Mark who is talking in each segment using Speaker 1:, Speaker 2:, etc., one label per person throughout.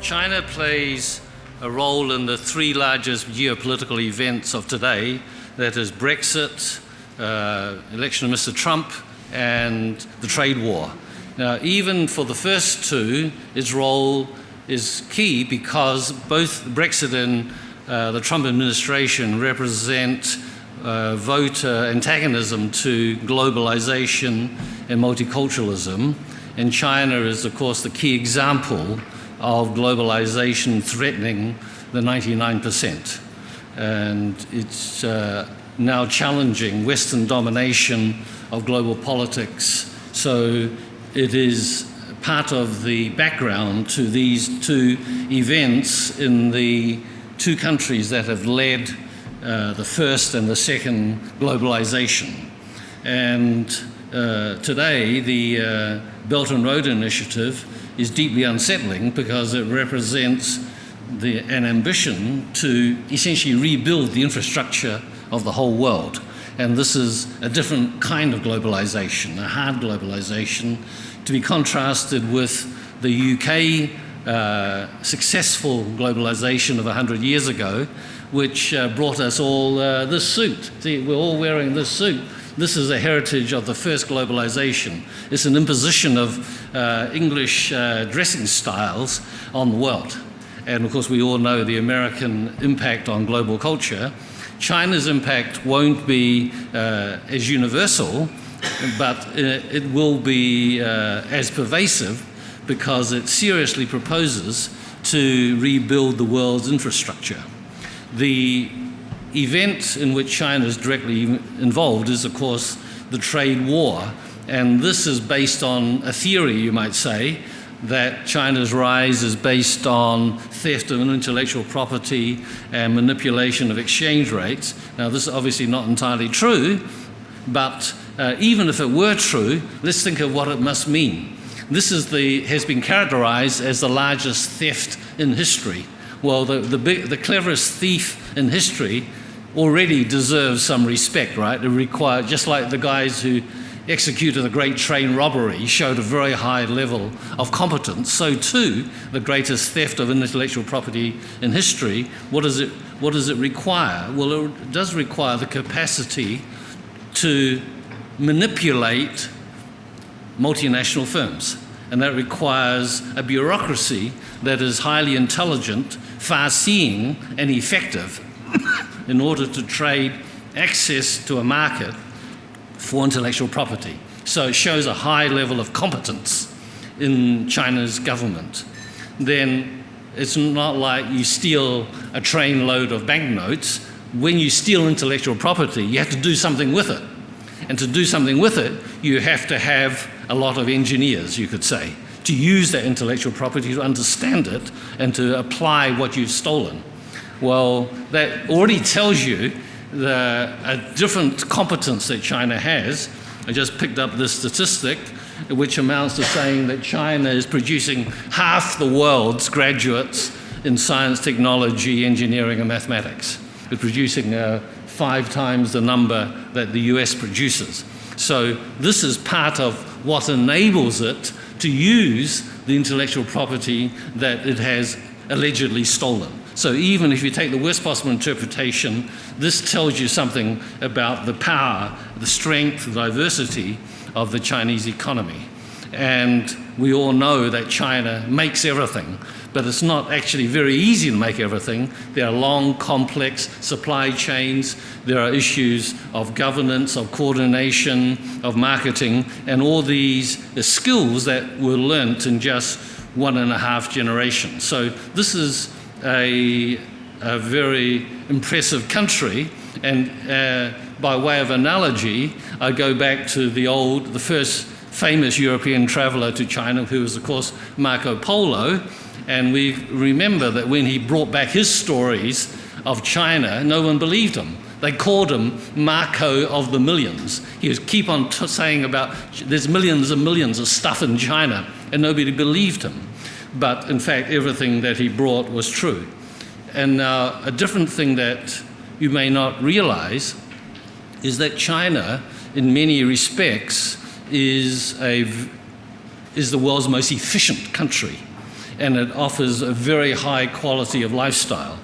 Speaker 1: China plays a role in the three largest geopolitical events of today, that is Brexit, election of Mr. Trump, and the trade war. Now, even for the first two, its role is key because both Brexit and the Trump administration represent voter antagonism to globalization and multiculturalism. And China is, of course, the key example of globalization threatening the 99%. And it's now challenging Western domination of global politics. So it is part of the background to these two events in the two countries that have led the first and the second globalization. And today, the Belt and Road Initiative is deeply unsettling because it represents an ambition to essentially rebuild the infrastructure of the whole world. And this is a different kind of globalization, a hard globalization, to be contrasted with the UK successful globalization of 100 years ago, which brought us all this suit. See, we're all wearing this suit. This is a heritage of the first globalization. It's an imposition of English dressing styles on the world. And of course, we all know the American impact on global culture. China's impact won't be as universal, but it will be as pervasive because it seriously proposes to rebuild the world's infrastructure. The event in which China is directly involved is, of course, the trade war. And this is based on a theory, you might say, that China's rise is based on theft of intellectual property and manipulation of exchange rates. Now, this is obviously not entirely true, but even if it were true, let's think of what it must mean. This has been characterized as the largest theft in history. Well, the cleverest thief in history already deserves some respect, right? It required, just like the guys who executed the great train robbery showed a very high level of competence, so too the greatest theft of intellectual property in history. What does it require? Well, it does require the capacity to manipulate multinational firms. And that requires a bureaucracy that is highly intelligent, far-seeing, and effective in order to trade access to a market for intellectual property. So it shows a high level of competence in China's government. Then it's not like you steal a train load of banknotes. When you steal intellectual property, you have to do something with it. And to do something with it, you have to have a lot of engineers, you could say, to use that intellectual property, to understand it, and to apply what you've stolen. Well, that already tells you a different competence that China has. I just picked up this statistic, which amounts to saying that China is producing half the world's graduates in science, technology, engineering, and mathematics. It's producing 5 times the number that the US produces. So this is part of what enables it to use the intellectual property that it has allegedly stolen. So even if you take the worst possible interpretation, this tells you something about the power, the strength, the diversity of the Chinese economy. And we all know that China makes everything, but it's not actually very easy to make everything. There are long, complex supply chains. There are issues of governance, of coordination, of marketing, and all these skills that were learnt in just 1.5 generations. So this is a very impressive country. And by way of analogy, I go back to the first famous European traveller to China, who was, of course, Marco Polo. And we remember that when he brought back his stories of China, no one believed him. They called him Marco of the millions. He would keep on saying about there's millions and millions of stuff in China, and nobody believed him. But in fact, everything that he brought was true. And now, a different thing that you may not realize is that China, in many respects, is the world's most efficient country. and it offers a very high quality of lifestyle.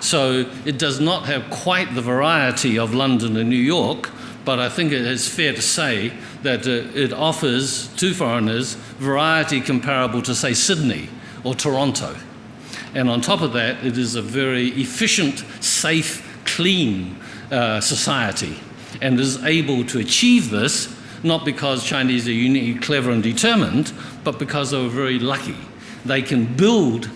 Speaker 1: So it does not have quite the variety of London and New York, but I think it is fair to say that it offers to foreigners variety comparable to, say, Sydney or Toronto. And on top of that, it is a very efficient, safe, clean society, and is able to achieve this not because Chinese are uniquely clever and determined, but because they were very lucky. They can build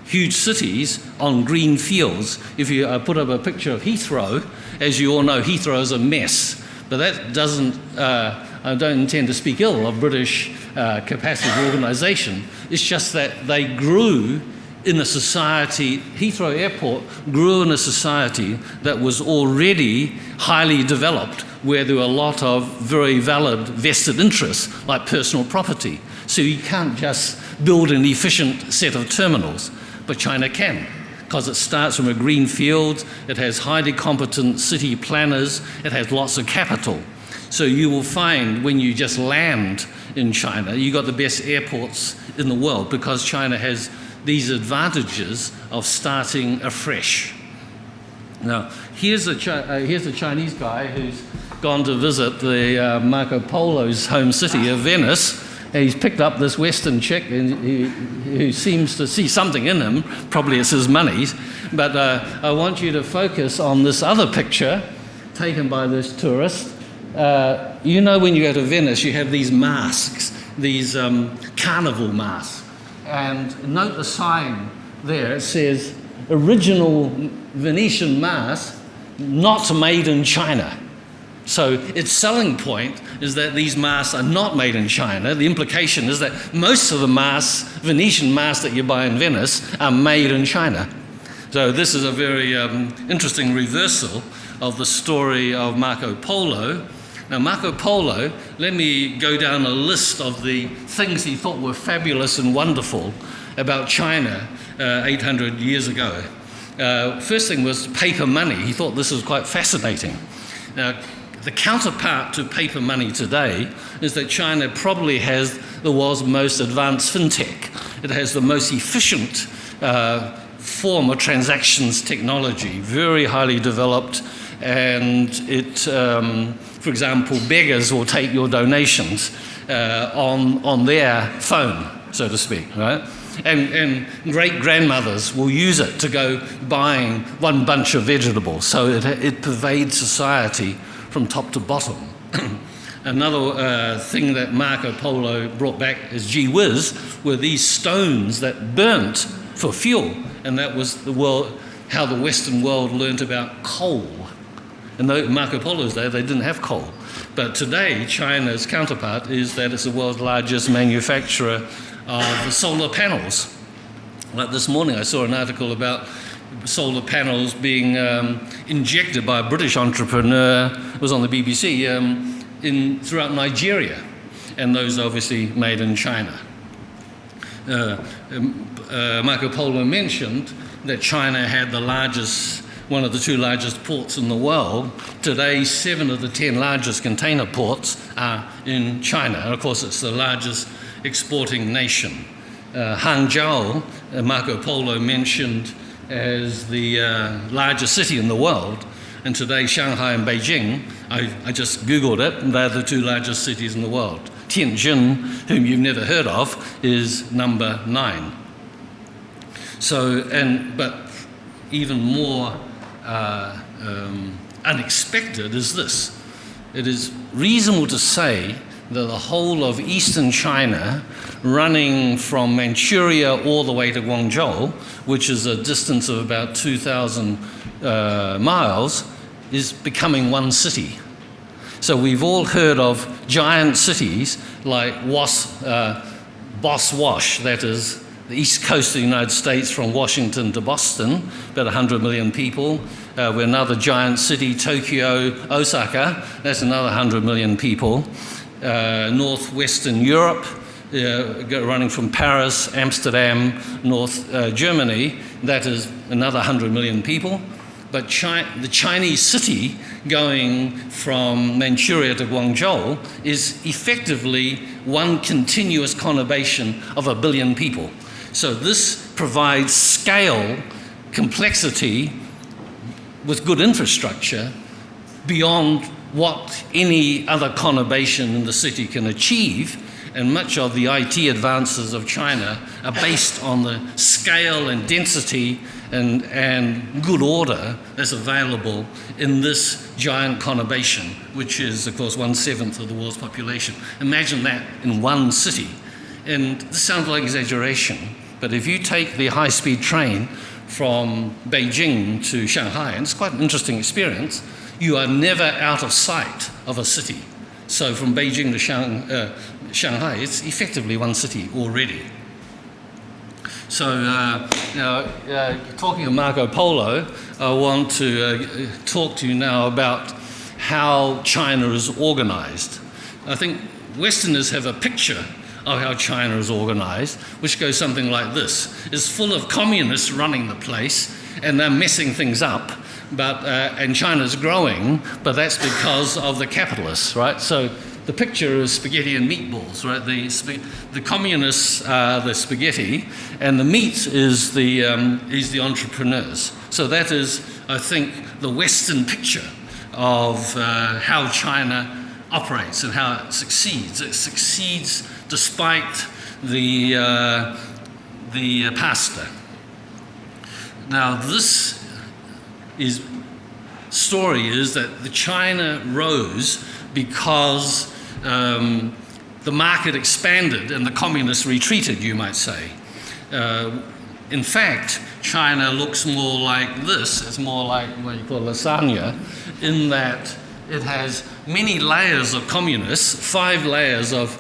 Speaker 1: huge cities on green fields. If you put up a picture of Heathrow, as you all know, Heathrow is a mess. But that doesn't, I don't intend to speak ill of British capacity organisation. It's just that they grew in a society, Heathrow Airport grew in a society that was already highly developed, where there were a lot of very valid vested interests, like personal property. So you can't just build an efficient set of terminals, but China can, because it starts from a green field, it has highly competent city planners, it has lots of capital. So you will find when you just land in China, you've got the best airports in the world, because China has these advantages of starting afresh. Now, here's a Chinese guy who's gone to visit the Marco Polo's home city of Venice. And he's picked up this Western chick who seems to see something in him. Probably it's his money. But I want you to focus on this other picture taken by this tourist. You know, when you go to Venice, you have these masks, these carnival masks. And note the sign there. It says, original Venetian mask, not made in China. So its selling point is that these masks are not made in China. The implication is that most of the masks, Venetian masks that you buy in Venice, are made in China. So this is a very interesting reversal of the story of Marco Polo. Now, Marco Polo, let me go down a list of the things he thought were fabulous and wonderful about China 800 years ago. First thing was paper money. He thought this was quite fascinating. Now, the counterpart to paper money today is that China probably has the world's most advanced fintech. It has the most efficient form of transactions technology, very highly developed, and it, for example, beggars will take your donations on their phone, so to speak, right? And great-grandmothers will use it to go buying one bunch of vegetables. So it pervades society from top to bottom. Another thing that Marco Polo brought back as gee whiz were these stones that burnt for fuel. And that was how the Western world learnt about coal. In Marco Polo's day, they didn't have coal. But today, China's counterpart is that it's the world's largest manufacturer of solar panels. Like this morning, I saw an article about solar panels being injected by a British entrepreneur, it was on the BBC, throughout Nigeria, and those obviously made in China. Marco Polo mentioned that China had one of the two largest ports in the world. Today, 7 of the 10 largest container ports are in China, and of course it's the largest exporting nation. Hangzhou, Marco Polo mentioned as the largest city in the world, and today Shanghai and Beijing, I just Googled it, and they're the 2 largest cities in the world. Tianjin, whom you've never heard of, is number 9. So, but even more unexpected is this. It is reasonable to say that the whole of eastern China, running from Manchuria all the way to Guangzhou, which is a distance of about 2,000 miles, is becoming one city. So we've all heard of giant cities like Boswash, that is the east coast of the United States from Washington to Boston, about 100 million people. We're another giant city, Tokyo, Osaka, that's another 100 million people. Northwestern Europe, running from Paris, Amsterdam, North Germany, that is another 100 million people. But the Chinese city going from Manchuria to Guangzhou is effectively one continuous conurbation of 1 billion people. So this provides scale, complexity with good infrastructure beyond what any other conurbation in the city can achieve, and much of the IT advances of China are based on the scale and density and good order that's available in this giant conurbation, which is, of course, 1/7 of the world's population. Imagine that in one city. And this sounds like exaggeration, but if you take the high-speed train from Beijing to Shanghai, and it's quite an interesting experience, you are never out of sight of a city. So from Beijing to Shanghai, it's effectively one city already. So talking of Marco Polo, I want to talk to you now about how China is organized. I think Westerners have a picture of how China is organized, which goes something like this. It's full of communists running the place, and they're messing things up. And China's growing, but that's because of the capitalists, right? So the picture is spaghetti and meatballs, right? The communists are the spaghetti, and the meat is the entrepreneurs. So that is, I think, the Western picture of how China operates and how it succeeds. It succeeds despite the pasta. Now, this story is that the China rose because the market expanded and the communists retreated, you might say. In fact, China looks more like this. It's more like what you call lasagna, in that it has many layers of communists, 5 layers of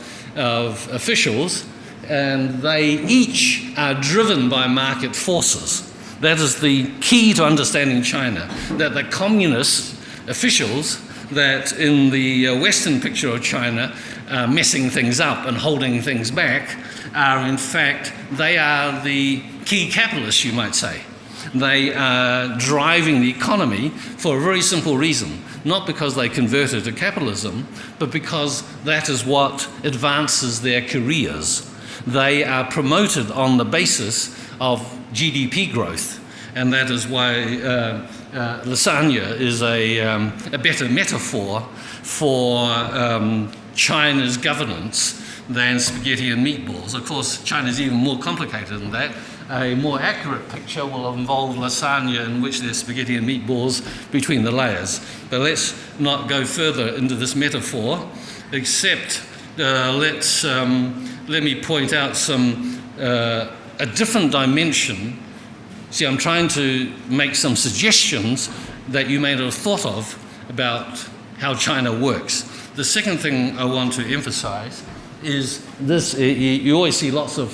Speaker 1: officials, and they each are driven by market forces. That is the key to understanding China, that the communist officials that in the Western picture of China are messing things up and holding things back are, in fact, they are the key capitalists, you might say. They are driving the economy for a very simple reason, not because they converted to capitalism, but because that is what advances their careers. They are promoted on the basis of GDP growth, and that is why lasagna is a better metaphor for China's governance than spaghetti and meatballs. Of course, China is even more complicated than that. A more accurate picture will involve lasagna in which there's spaghetti and meatballs between the layers. But let's not go further into this metaphor, except let me point out a different dimension. See, I'm trying to make some suggestions that you may not have thought of about how China works. The second thing I want to emphasize is this. You always see lots of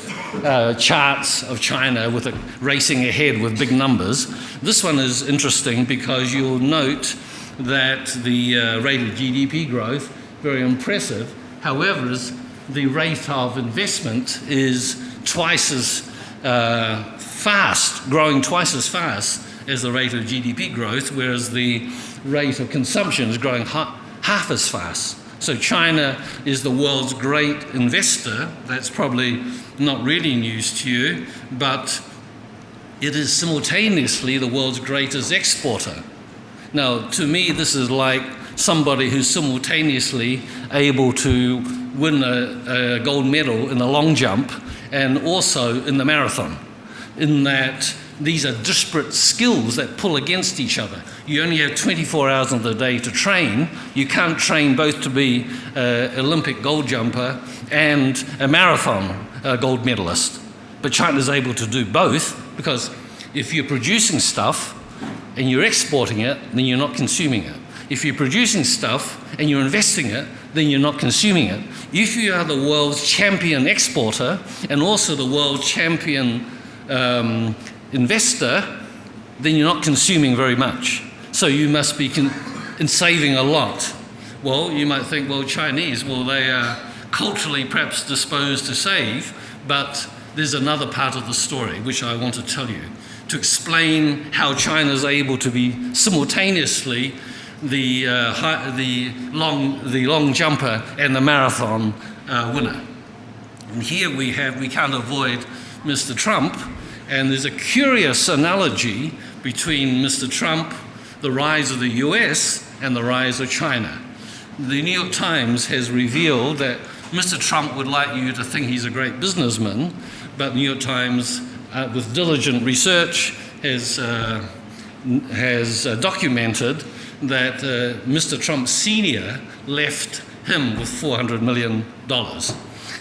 Speaker 1: charts of China with it racing ahead with big numbers. This one is interesting because you'll note that the rate of GDP growth, very impressive. However, the rate of investment is twice as fast, growing twice as fast as the rate of GDP growth, whereas the rate of consumption is growing half as fast. So China is the world's great investor. That's probably not really news to you, but it is simultaneously the world's greatest exporter. Now, to me, this is like somebody who's simultaneously able to win a gold medal in the long jump and also in the marathon, in that these are disparate skills that pull against each other. You only have 24 hours of the day to train. You can't train both to be an Olympic gold jumper and a marathon gold medalist. But China's able to do both, because if you're producing stuff and you're exporting it, then you're not consuming it. If you're producing stuff and you're investing it, then you're not consuming it. If you are the world's champion exporter and also the world champion investor, then you're not consuming very much. So you must be saving a lot. Well, you might think, well, Chinese, well, they are culturally perhaps disposed to save, but there's another part of the story which I want to tell you to explain how China is able to be simultaneously the long jumper and the marathon winner. And here we can't avoid Mr. Trump, and there's a curious analogy between Mr. Trump, the rise of the US, and the rise of China. The New York Times has revealed that Mr. Trump would like you to think he's a great businessman, but the New York Times, with diligent research, has documented that Mr. Trump Sr. left him with $400 million.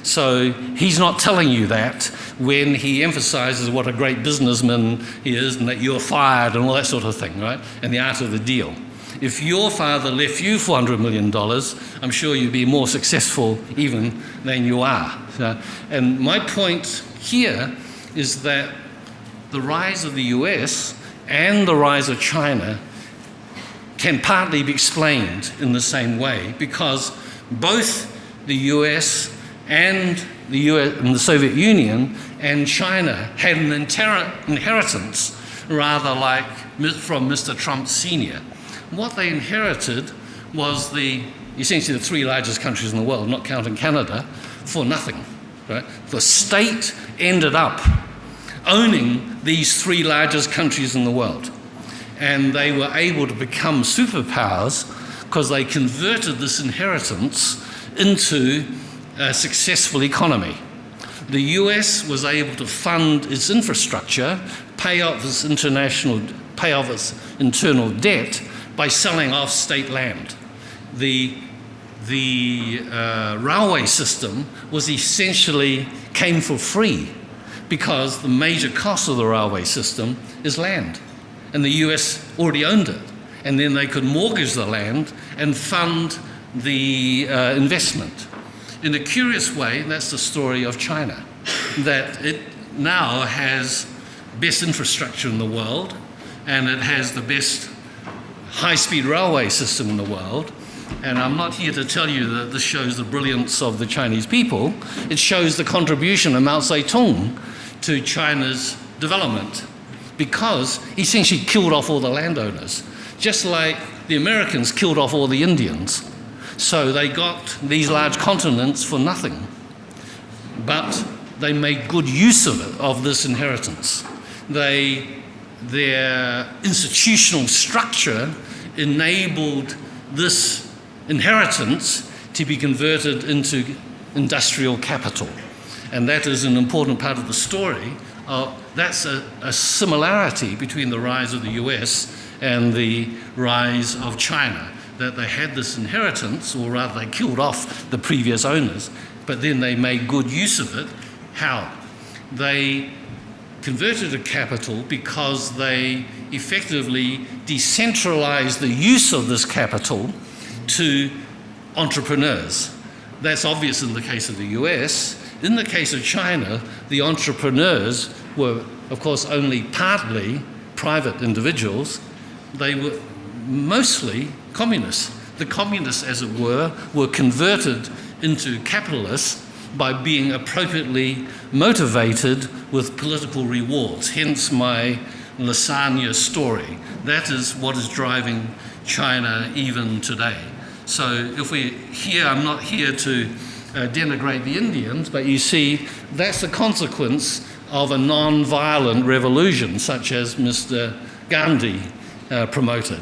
Speaker 1: So he's not telling you that when he emphasizes what a great businessman he is and that you're fired and all that sort of thing, right? And the art of the deal. If your father left you $400 million, I'm sure you'd be more successful even than you are. And my point here is that the rise of the US and the rise of China can partly be explained in the same way, because both the US and the Soviet Union and China had an inheritance, rather like from Mr. Trump Sr. What they inherited was essentially the three largest countries in the world, not counting Canada, for nothing. Right? The state ended up owning these three largest countries in the world. And they were able to become superpowers because they converted this inheritance into a successful economy. The US was able to fund its infrastructure, pay off its internal debt by selling off state land. The railway system was essentially came for free because the major cost of the railway system is land. And the US already owned it. And then they could mortgage the land and fund the investment. In a curious way, that's the story of China, that it now has best infrastructure in the world, and it has the best high-speed railway system in the world. And I'm not here to tell you that this shows the brilliance of the Chinese people. It shows the contribution of Mao Zedong to China's development, because he essentially killed off all the landowners, just like the Americans killed off all the Indians. So they got these large continents for nothing. But they made good use of it, of this inheritance. Their institutional structure enabled this inheritance to be converted into industrial capital. And that is an important part of the story. That's a similarity between the rise of the US and the rise of China, that they had this inheritance, or rather they killed off the previous owners, but then they made good use of it. How? They converted to capital because they effectively decentralized the use of this capital to entrepreneurs. That's obvious in the case of the US. In the case of China, the entrepreneurs were, of course, only partly private individuals. They were mostly communists. The communists, as it were converted into capitalists by being appropriately motivated with political rewards, hence my lasagna story. That is what is driving China even today. So if we're here, I'm not here to denigrate the Indians, but you see, that's the consequence of a non-violent revolution, such as Mr. Gandhi promoted.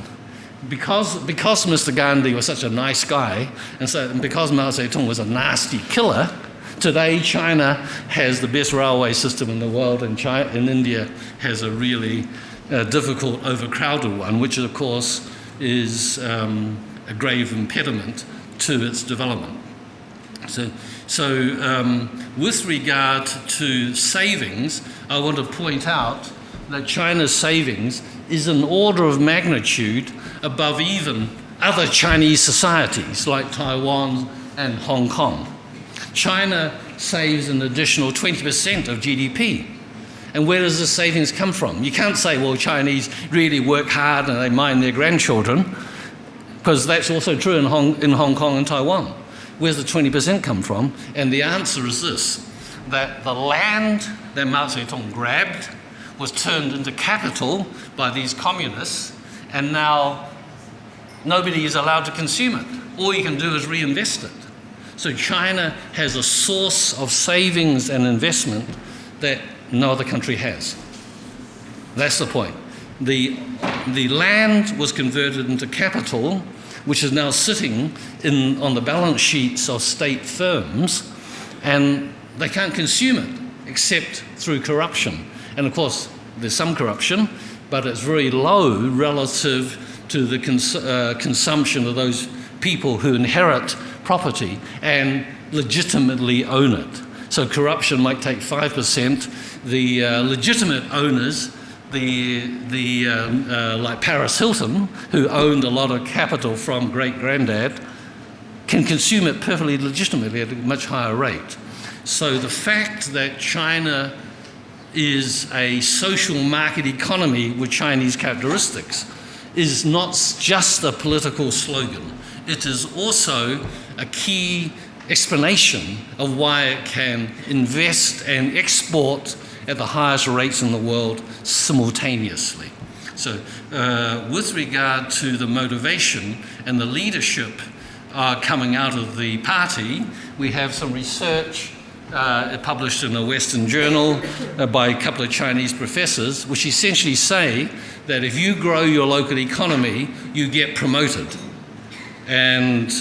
Speaker 1: Because Mr. Gandhi was such a nice guy, and because Mao Zedong was a nasty killer, today China has the best railway system in the world, and India has a really difficult, overcrowded one, which of course is a grave impediment to its development. So with regard to savings, I want to point out that China's savings is an order of magnitude above even other Chinese societies like Taiwan and Hong Kong. China saves an additional 20% of GDP. And where does the savings come from? You can't say, well, Chinese really work hard and they mind their grandchildren, because that's also true in Hong Kong and Taiwan. Where's the 20% come from? And the answer is this, that the land that Mao Zedong grabbed was turned into capital by these communists, and now nobody is allowed to consume it. All you can do is reinvest it. So China has a source of savings and investment that no other country has. That's the point. The land was converted into capital, which is now sitting on the balance sheets of state firms, and they can't consume it except through corruption. And of course, there's some corruption, but it's very low relative to the consumption of those people who inherit property and legitimately own it. So corruption might take 5%. The legitimate owners, like Paris Hilton, who owned a lot of capital from great-granddad, can consume it perfectly legitimately at a much higher rate. So the fact that China is a social market economy with Chinese characteristics is not just a political slogan. It is also a key explanation of why it can invest and export at the highest rates in the world simultaneously. So with regard to the motivation and the leadership coming out of the party, we have some research published in a Western journal by a couple of Chinese professors, which essentially say that if you grow your local economy, you get promoted. And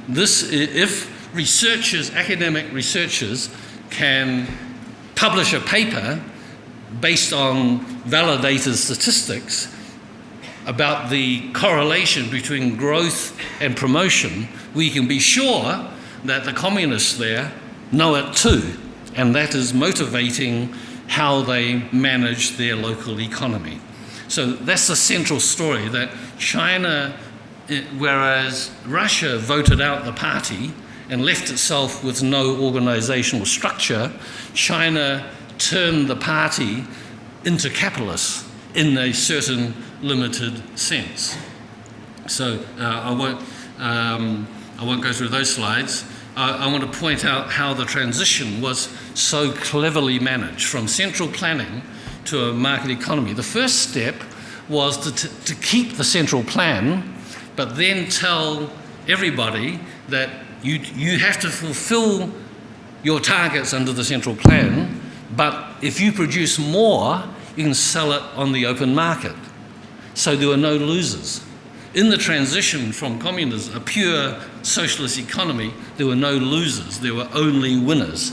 Speaker 1: if researchers, academic researchers, can publish a paper based on validated statistics about the correlation between growth and promotion, we can be sure that the communists there know it too, and that is motivating how they manage their local economy. So that's the central story, that China, whereas Russia voted out the party and left itself with no organizational structure, China turned the party into capitalists in a certain limited sense. So I won't go through those slides. I want to point out how the transition was so cleverly managed from central planning to a market economy. The first step was to keep the central plan, but then tell everybody that you have to fulfill your targets under the central plan, but if you produce more, you can sell it on the open market. So there were no losers. In the transition from communism, a pure socialist economy, there were no losers, there were only winners.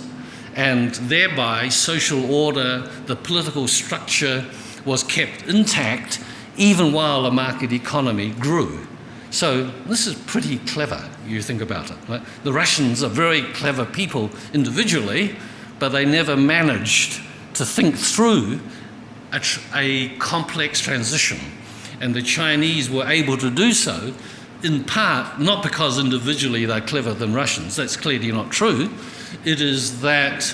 Speaker 1: And thereby, social order, the political structure was kept intact even while the market economy grew. So this is pretty clever, you think about it. Right? The Russians are very clever people individually, but they never managed to think through a complex transition. And the Chinese were able to do so, in part, not because individually they're cleverer than Russians, that's clearly not true. It is that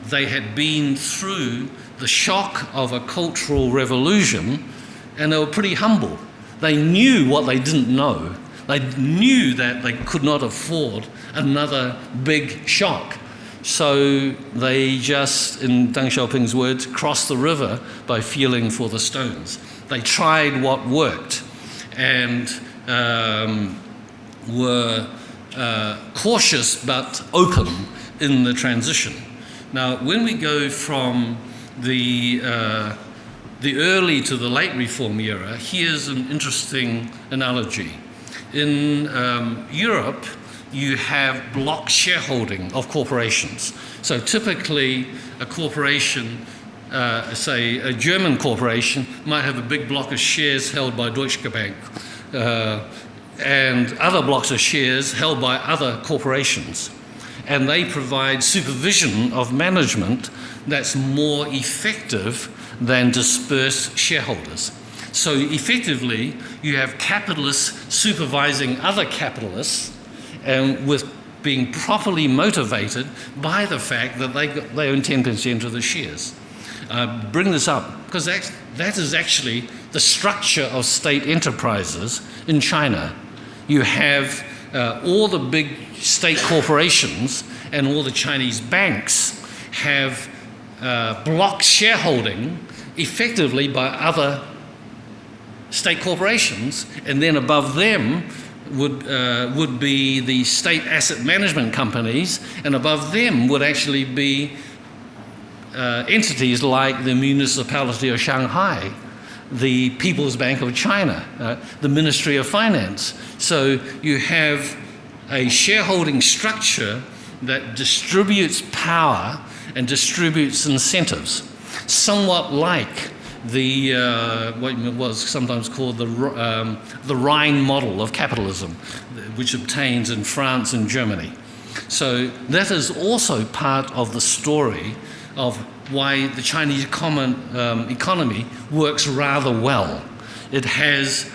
Speaker 1: they had been through the shock of a cultural revolution, and they were pretty humble. They knew what they didn't know. They knew that they could not afford another big shock. So they just, in Deng Xiaoping's words, crossed the river by feeling for the stones. They tried what worked and were cautious but open in the transition. Now, when we go from the early to the late reform era, here's an interesting analogy. In Europe, you have block shareholding of corporations. So typically, a corporation, say a German corporation, might have a big block of shares held by Deutsche Bank and other blocks of shares held by other corporations. And they provide supervision of management that's more effective than dispersed shareholders. So effectively, you have capitalists supervising other capitalists and with being properly motivated by the fact that they own 10% of the shares. Bring this up because that is actually the structure of state enterprises in China. You have all the big state corporations and all the Chinese banks have block shareholding effectively by other state corporations, and then above them would be the state asset management companies, and above them would actually be entities like the municipality of Shanghai, the People's Bank of China, the Ministry of Finance. So you have a shareholding structure that distributes power and distributes incentives, somewhat like the what was sometimes called the Rhine model of capitalism, which obtains in France and Germany. So that is also part of the story of why the Chinese economy works rather well. It has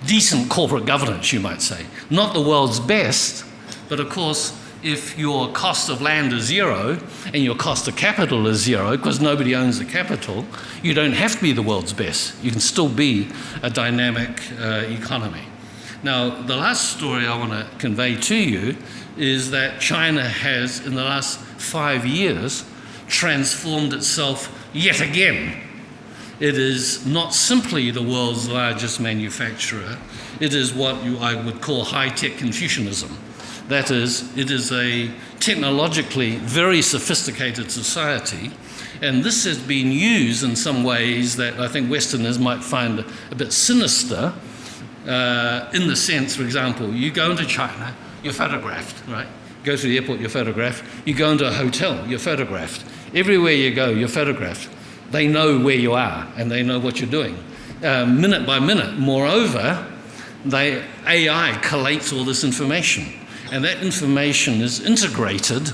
Speaker 1: decent corporate governance, you might say. Not the world's best, but of course, if your cost of land is zero and your cost of capital is zero, because nobody owns the capital, you don't have to be the world's best. You can still be a dynamic economy. Now, the last story I want to convey to you is that China has, in the last 5 years, transformed itself yet again. It is not simply the world's largest manufacturer, it is what I would call high-tech Confucianism. That is, it is a technologically very sophisticated society, and this has been used in some ways that I think Westerners might find a bit sinister, in the sense, for example, you go into China, you're photographed, right? Go to the airport, you're photographed. You go into a hotel, you're photographed. Everywhere you go, you're photographed. They know where you are and they know what you're doing. Minute by minute, moreover, AI collates all this information. And that information is integrated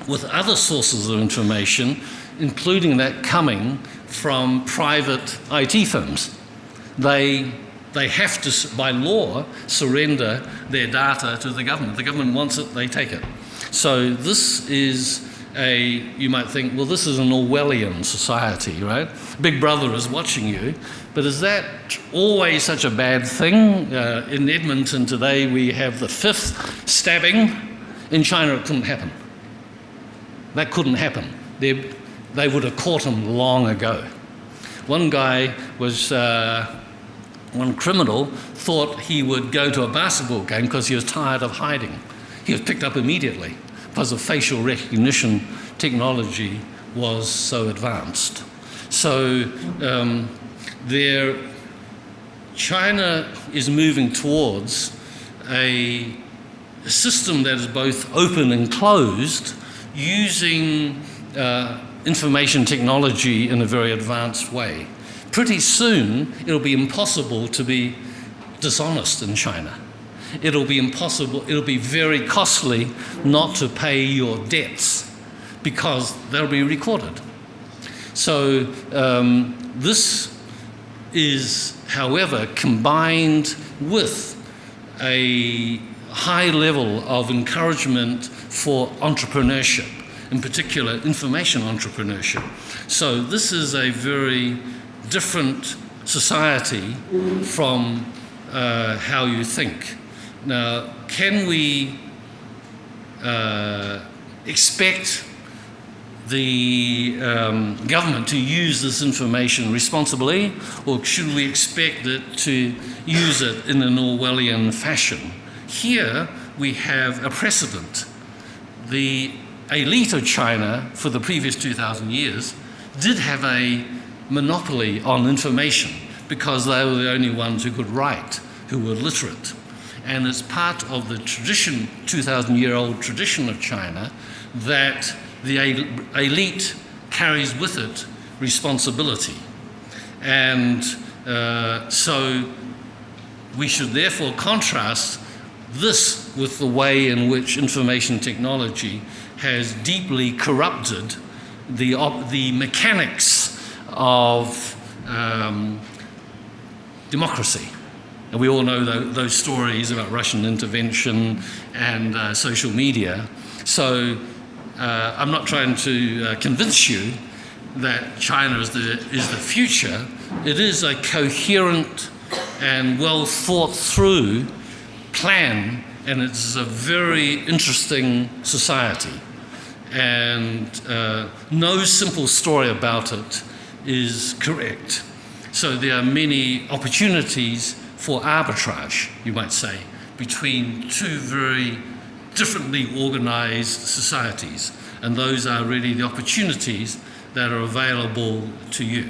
Speaker 1: with other sources of information, including that coming from private IT firms. They have to, by law, surrender their data to the government. The government wants it, they take it. So this is you might think, well, this is an Orwellian society, right? Big Brother is watching you. But is that always such a bad thing? In Edmonton today, we have the 5th stabbing. In China, it couldn't happen. That couldn't happen. They would have caught him long ago. One guy was... one criminal thought he would go to a basketball game because he was tired of hiding. He was picked up immediately because the facial recognition technology was so advanced. So China is moving towards a system that is both open and closed, using information technology in a very advanced way. Pretty soon, it'll be impossible to be dishonest in China. It'll be impossible, it'll be very costly not to pay your debts because they'll be recorded. So this is, however, combined with a high level of encouragement for entrepreneurship, in particular information entrepreneurship. So this is a very different society from how you think. Now, can we expect the government to use this information responsibly, or should we expect it to use it in an Orwellian fashion? Here we have a precedent. The elite of China for the previous 2,000 years did have a monopoly on information because they were the only ones who could write, who were literate. And it's part of the tradition, 2,000-year-old tradition of China, that the elite carries with it responsibility. And so we should therefore contrast this with the way in which information technology has deeply corrupted the mechanics of democracy. And we all know those stories about Russian intervention and social media. So I'm not trying to convince you that China is the future. It is a coherent and well thought through plan, and it's a very interesting society. And no simple story about it is correct. So there are many opportunities for arbitrage, you might say, between two very differently organized societies. and those are really the opportunities that are available to you.